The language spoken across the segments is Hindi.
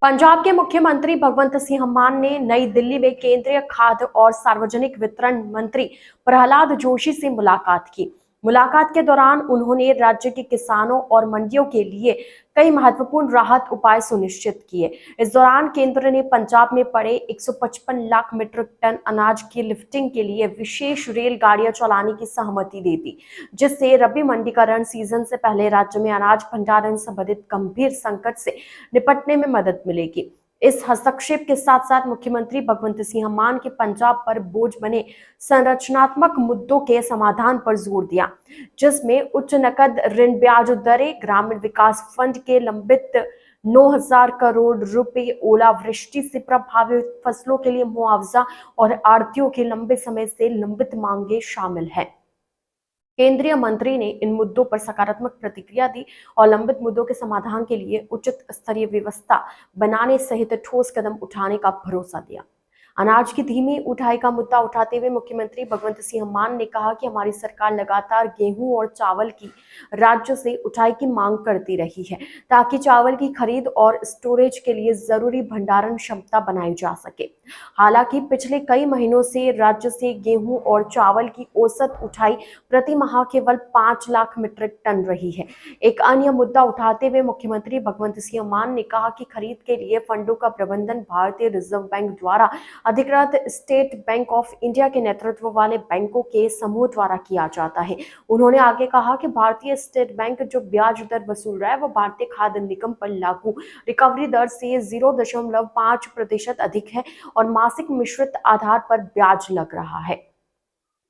पंजाब के मुख्यमंत्री भगवंत सिंह मान ने नई दिल्ली में केंद्रीय खाद्य और सार्वजनिक वितरण मंत्री प्रहलाद जोशी से मुलाकात की। मुलाकात के दौरान उन्होंने राज्य के किसानों और मंडियों के लिए कई महत्वपूर्ण राहत उपाय सुनिश्चित किए। इस दौरान केंद्र ने पंजाब में पड़े 155 लाख मीट्रिक टन अनाज की लिफ्टिंग के लिए विशेष रेलगाड़ियां चलाने की सहमति दे दी, जिससे रबी मंडीकरण सीजन से पहले राज्य में अनाज भंडारण संबंधित गंभीर संकट से निपटने में मदद मिलेगी। इस हस्तक्षेप के साथ साथ मुख्यमंत्री भगवंत सिंह मान के पंजाब पर बोझ बने संरचनात्मक मुद्दों के समाधान पर जोर दिया, जिसमें उच्च नकद ऋण ब्याज दरें, ग्रामीण विकास फंड के लंबित 9,000 करोड़ रुपए, ओलावृष्टि से प्रभावित फसलों के लिए मुआवजा और आढ़तियों की लंबे समय से लंबित मांगे शामिल हैं। केंद्रीय मंत्री ने इन मुद्दों पर सकारात्मक प्रतिक्रिया दी और लंबित मुद्दों के समाधान के लिए उचित स्तरीय व्यवस्था बनाने सहित ठोस कदम उठाने का भरोसा दिया। अनाज की धीमी उठाई का मुद्दा उठाते हुए मुख्यमंत्री भगवंत सिंह मान ने कहा कि हमारी सरकार लगातार गेहूं और चावल की राज्य से उठाई की मांग करती रही है, ताकि चावल की खरीद और स्टोरेज के लिए जरूरी भंडारण क्षमता बनाई जा सके। हालांकि पिछले कई महीनों से राज्य से गेहूं और चावल की औसत उठाई प्रति माह केवल 5 लाख मीट्रिक टन रही है। एक अन्य मुद्दा उठाते हुए मुख्यमंत्री भगवंत सिंह मान ने कहा कि खरीद के लिए फंडों का प्रबंधन भारतीय रिजर्व बैंक द्वारा अधिकृत स्टेट बैंक ऑफ इंडिया के नेतृत्व वाले बैंकों के समूह द्वारा किया जाता है। उन्होंने आगे कहा कि भारतीय स्टेट बैंक जो ब्याज दर वसूल रहा है वो भारतीय खाद्य निगम पर लागू रिकवरी दर से 0.5% अधिक है और मासिक मिश्रित आधार पर ब्याज लग रहा है।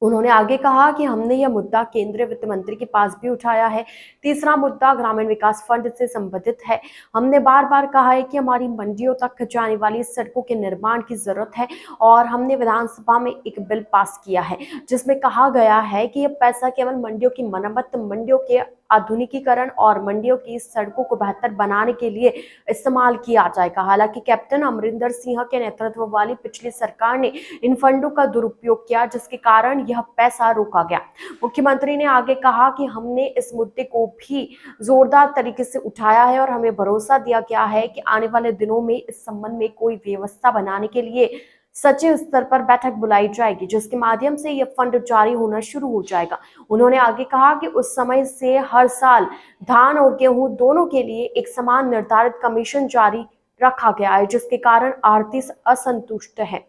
उन्होंने आगे कहा कि हमने यह मुद्दा केंद्रीय वित्त मंत्री के पास भी उठाया है। तीसरा मुद्दा ग्रामीण विकास फंड से संबंधित है। हमने बार बार कहा है कि हमारी मंडियों तक जाने वाली सड़कों के निर्माण की जरूरत है और हमने विधानसभा में एक बिल पास किया है, जिसमें कहा गया है कि यह पैसा केवल मंडियों की मरम्मत, मंडियों के आधुनिकीकरण और मंडियों की सड़कों को बेहतर बनाने के लिए इस्तेमाल किया जाएगा। हालांकि कैप्टन अमरिंदर सिंह के नेतृत्व वाली पिछली सरकार ने इन फंडों का दुरुपयोग किया, जिसके कारण यह पैसा रोका गया। मुख्यमंत्री ने आगे कहा कि हमने इस मुद्दे को भी जोरदार तरीके से उठाया है और हमें भरोसा दिया गया है कि आने वाले दिनों में इस संबंध में कोई व्यवस्था बनाने के लिए सचिव स्तर पर बैठक बुलाई जाएगी, जिसके माध्यम से यह फंड जारी होना शुरू हो जाएगा। उन्होंने आगे कहा कि उस समय से हर साल धान और गेहूं दोनों के लिए एक समान निर्धारित कमीशन जारी रखा गया है, जिसके कारण आढ़ती असंतुष्ट है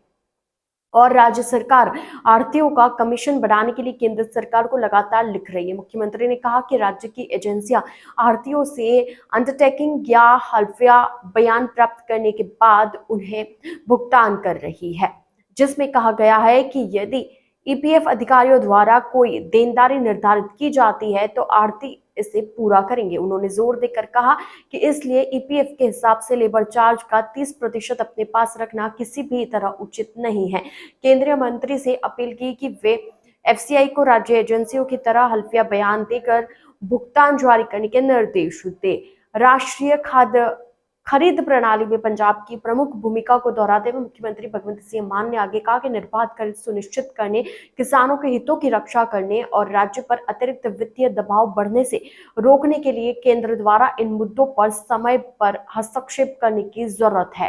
और राज्य सरकार आढ़तियों का कमीशन बढ़ाने के लिए केंद्र सरकार को लगातार लिख रही है। मुख्यमंत्री ने कहा कि राज्य की एजेंसियां आढ़तियों से अंडरटेकिंग या हल्फिया बयान प्राप्त करने के बाद उन्हें भुगतान कर रही है, जिसमें कहा गया है कि यदि ईपीएफ अधिकारियों द्वारा कोई देनदारी निर्धारित की जाती है तो आढ़ती इसे पूरा करेंगे। उन्होंने जोर देकर कहा कि इसलिए ईपीएफ के हिसाब से लेबर चार्ज का 30% अपने पास रखना किसी भी तरह उचित नहीं है। केंद्रीय मंत्री से अपील की कि वे एफसीआई को राज्य एजेंसियों की तरह हल्फिया बयान देकर भुगतान जारी करने के निर्देश दे। राष्ट्रीय खाद्य खरीद प्रणाली में पंजाब की प्रमुख भूमिका को दोहराते हुए मुख्यमंत्री भगवंत सिंह मान ने आगे कहा कि निर्बाध खरीद सुनिश्चित करने, किसानों के हितों की रक्षा करने और राज्य पर अतिरिक्त वित्तीय दबाव बढ़ने से रोकने के लिए केंद्र द्वारा इन मुद्दों पर समय पर हस्तक्षेप करने की जरूरत है।